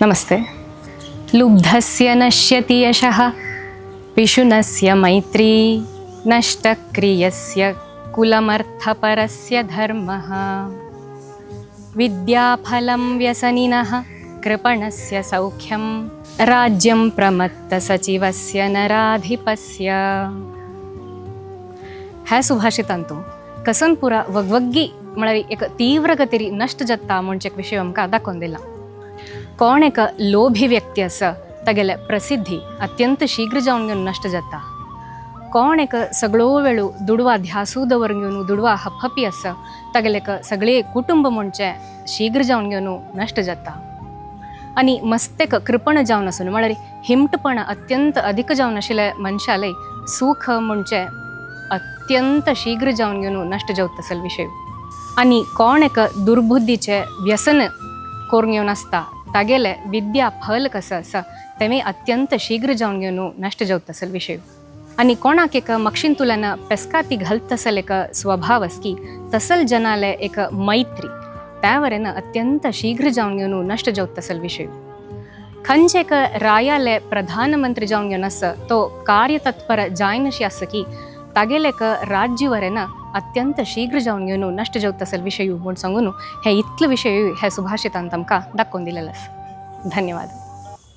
नमस्ते. लुब्धस्य नश्यति यशः पिशुनस्य मैत्री नष्टक्रियस्य कुलमर्थपरस्य धर्मः विद्याफलं व्यसनिनः कृपणस्य सौख्यं राज्यं प्रमत्तसचिवस्य नराधिपस्य. ह्या सुभाषितांतू कसनपुरा वगवग्गी म्हळ्यार एक तीव्र गतीरी नष्ट जाता म्हणजे एक विषय आमकां दाखोवन दिला. कोण एक लोभी व्यक्ती आसा तागेले प्रसिद्धी अत्यंत शीघ्र जावन घेवन नष्ट जाता. कोण एक सगळो वेळू दुडवा ध्यासू दवरून घेवन दुडवा हपहपी आसा तागेले सगळे कुटुंब म्हणजे शीघ्र जावन घेवन नष्ट जाता. आनी मस्तेक कृपण जावन आसून म्हळ्यार हिमटपण अत्यंत अधिक जावन आशिल्ले मनशालय सूख म्हणजे अत्यंत शीघ्र जावन घेवन नष्ट जावत असल विषय. आनी कोण एक दुर्बुद्धीचे व्यसन करून घेवन आसता तागेले विद्या फल कसं आसा तेमी अत्यंत शीघ्र जावन घेवन नष्ट जावत असल विषय. आनी कोणाक एक मक्षीन तुलन पेस्काती घालत असल एक स्वभाव असकी तसल जनाले एक मैत्री त्यावरेन अत्यंत शीघ्र जावन घेवन नष्ट जावत असल विषय. खंयचे एक रायाले प्रधानमंत्री जावन घेवन आसा तो कार्यतत्पर जायनशी आसा की तागेले एक राज्य वरेन अत्यंत शीघ्र जावन घेवन नष्ट जावत असल विषय म्हूण सांगून हे इतले विषय हे सुभाषितांत आमकां दाखोवन दिलेले आसा. धन्यवाद.